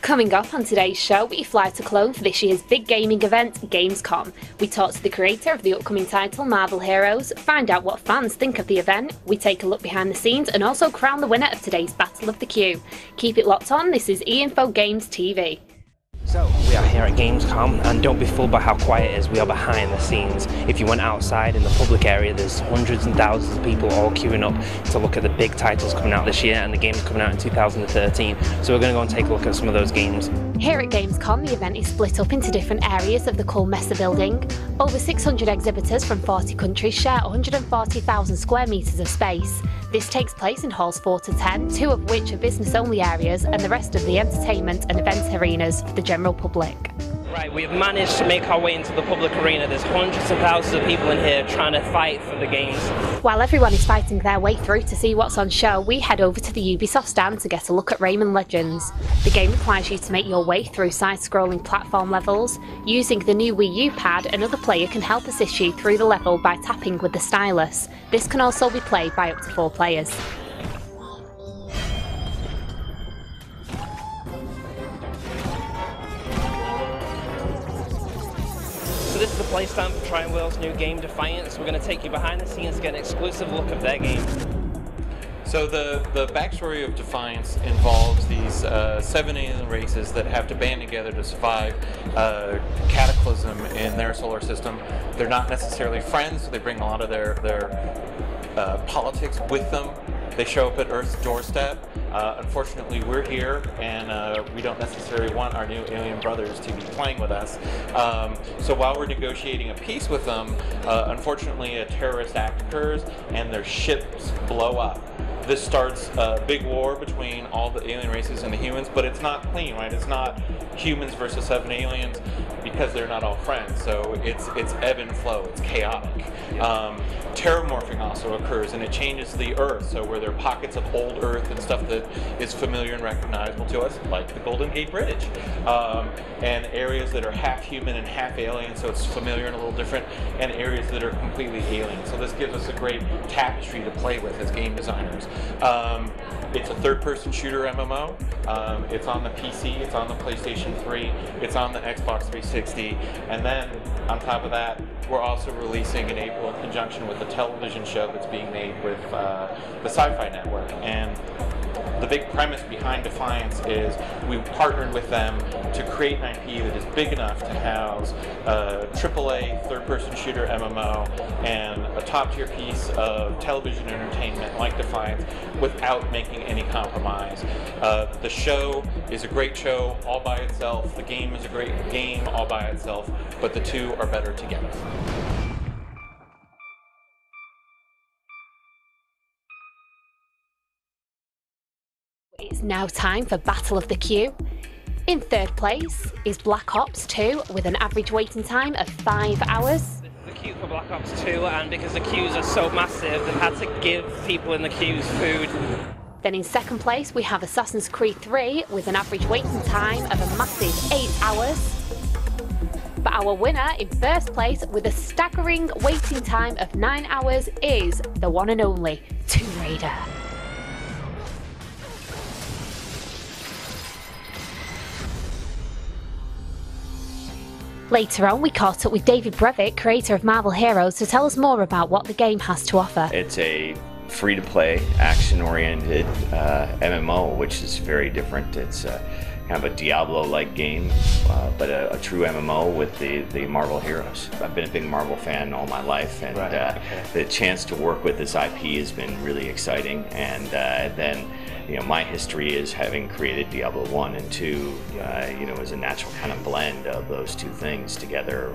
Coming up on today's show, we fly to Cologne for this year's big gaming event, Gamescom. We talk to the creator of the upcoming title, Marvel Heroes, find out what fans think of the event, we take a look behind the scenes and also crown the winner of today's Battle of the Queue. Keep it locked on, this is Einfo Games TV. So, we are here at Gamescom, and don't be fooled by how quiet it is, we are behind the scenes. If you went outside in the public area, there's hundreds and thousands of people all queuing up to look at the big titles coming out this year and the games coming out in 2013. So we're going to go and take a look at some of those games. Here at Gamescom, the event is split up into different areas of the Kohl Messe building. Over 600 exhibitors from 40 countries share 140,000 square metres of space. This takes place in halls 4 to 10, 2 of which are business-only areas and the rest of the entertainment and events arenas for the general public. Right, we've managed to make our way into the public arena. There's hundreds of thousands of people in here trying to fight for the games. While everyone is fighting their way through to see what's on show, we head over to the Ubisoft stand to get a look at Rayman Legends. The game requires you to make your way through side-scrolling platform levels. Using the new Wii U pad, another player can help assist you through the level by tapping with the stylus. This can also be played by up to 4 players. So this is the play stand for Triumviral's new game, Defiance. We're going to take you behind the scenes to get an exclusive look of their game. So the backstory of Defiance involves these 7 alien races that have to band together to survive cataclysm in their solar system. They're not necessarily friends, so they bring a lot of their politics with them. They show up at Earth's doorstep. Unfortunately, we're here, and we don't necessarily want our new alien brothers to be playing with us. So while we're negotiating a peace with them, unfortunately a terrorist act occurs, and their ships blow up. This starts a big war between all the alien races and the humans, but it's not clean, right? It's not humans versus 7 aliens because they're not all friends. So it's ebb and flow, it's chaotic. Terramorphing also occurs, and it changes the Earth. So where there are pockets of old Earth and stuff that is familiar and recognizable to us, like the Golden Gate Bridge, and areas that are half human and half alien, so it's familiar and a little different, and areas that are completely alien. So this gives us a great tapestry to play with as game designers. It's a third-person shooter MMO. It's on the PC, it's on the PlayStation 3, it's on the Xbox 360, and then on top of that, we're also releasing in April in conjunction with a television show that's being made with the Sci-Fi Network. And the big premise behind Defiance is we partnered with them to create an IP that is big enough to house a AAA third-person shooter MMO and a top-tier piece of television entertainment like Defiance without making any compromise. The show is a great show all by itself. The game is a great game all by itself, but the two are better together. It's now time for Battle of the Queue. In third place is Black Ops 2 with an average waiting time of 5 hours. This is the queue for Black Ops 2, and because the queues are so massive, they've had to give people in the queues food. Then in second place we have Assassin's Creed 3 with an average waiting time of a massive 8 hours. But our winner in first place with a staggering waiting time of 9 hours is the one and only Tomb Raider. Later on, we caught up with David Brevik, creator of Marvel Heroes, to tell us more about what the game has to offer. It's a free-to-play, action-oriented MMO, which is very different. It's kind of a Diablo-like game, but a true MMO with the Marvel Heroes. I've been a big Marvel fan all my life, and the chance to work with this IP has been really exciting. And then, you know, my history is having created Diablo 1 and 2, you know, as a natural kind of blend of those two things together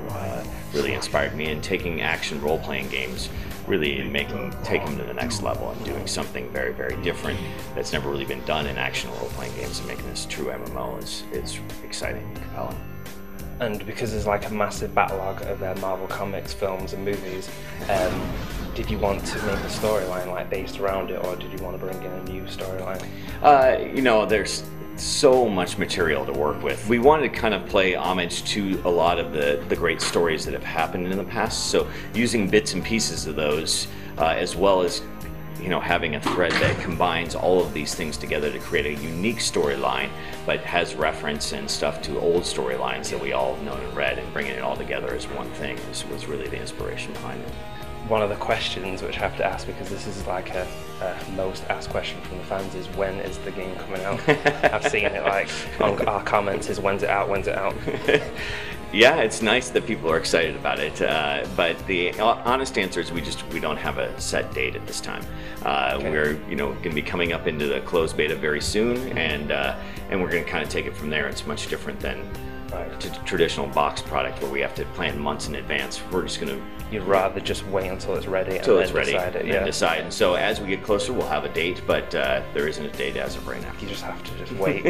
really inspired me. And taking action role-playing games, really taking them to the next level and doing something very, very different that's never really been done in action role-playing games, and making this true MMO is exciting and compelling. And because there's like a massive backlog of Marvel comics, films and movies, did you want to make a storyline like based around it, or did you want to bring in a new storyline? You know, there's so much material to work with. We wanted to kind of play homage to a lot of the great stories that have happened in the past, so using bits and pieces of those, as well as having a thread that combines all of these things together to create a unique storyline, but has reference and stuff to old storylines that we all know and read, and bringing it all together as one thing was really the inspiration behind it. One of the questions which I have to ask, because this is like a most asked question from the fans, is when is the game coming out? I've seen it like on our comments is when's it out, when's it out? Yeah, it's nice that people are excited about it, but the honest answer is we don't have a set date at this time. Okay. We're going to be coming up into the closed beta very soon, and we're going to kind of take it from there. It's much different than a traditional box product where we have to plan months in advance. We're just going to... You'd rather just wait until it's ready and then decide. And so as we get closer, we'll have a date, but there isn't a date as of right now. You just have to just wait.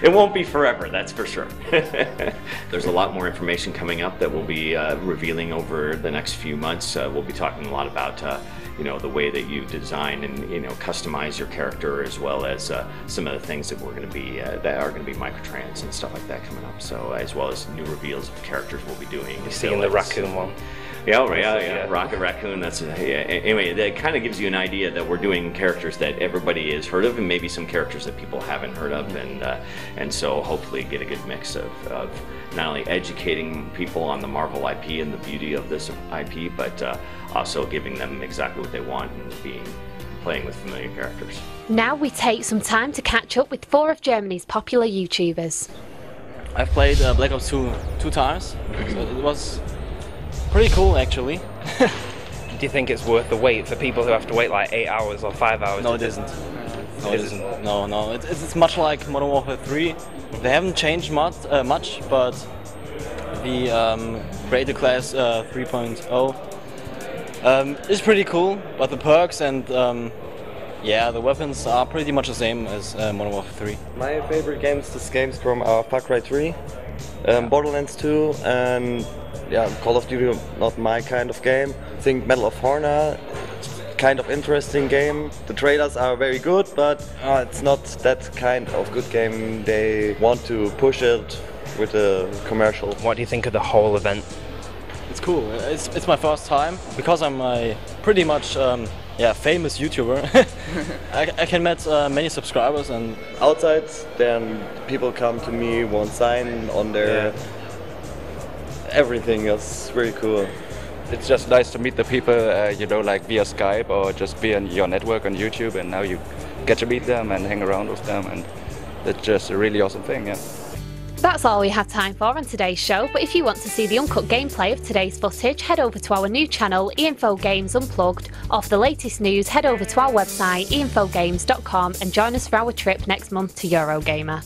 It won't be forever, that's for sure. There's a lot more information coming up that we'll be revealing over the next few months. We'll be talking a lot about the way that you design and customize your character, as well as some of the things that we're going to be that are going to be microtrans and stuff like that coming up. So as well as new reveals of characters we'll be doing. You're seeing the raccoon one. Yeah, Rocket Raccoon. That's anyway. That kind of gives you an idea that we're doing characters that everybody has heard of, and maybe some characters that people haven't heard of, and so hopefully get a good mix of not only educating people on the Marvel IP and the beauty of this IP, but also giving them exactly what they want and playing with familiar characters. Now we take some time to catch up with 4 of Germany's popular YouTubers. I've played Black Ops 2 two times, so it was pretty cool actually. Do you think it's worth the wait for people who have to wait like 8 hours or 5 hours? No, it isn't. No, it isn't. No. It's much like Modern Warfare 3. They haven't changed much, but the Creator Class 3.0 is pretty cool. But the perks and the weapons are pretty much the same as Modern Warfare 3. My favorite games, this games from Far Cry 3, Borderlands 2, and Call of Duty, not my kind of game. I think Medal of Honor, kind of interesting game. The trailers are very good, but it's not that kind of good game. They want to push it with a commercial. What do you think of the whole event? It's cool. It's my first time, because I'm a pretty much famous YouTuber. I can meet many subscribers, and outside then people come to me, want sign on their everything is very cool. It's just nice to meet the people, like via Skype or just via your network on YouTube, and now you get to meet them and hang around with them, and it's just a really awesome thing, yeah. That's all we have time for on today's show, but if you want to see the uncut gameplay of today's footage, head over to our new channel, Einfo Games Unplugged, or for the latest news, head over to our website, einfogames.com, and join us for our trip next month to Eurogamer.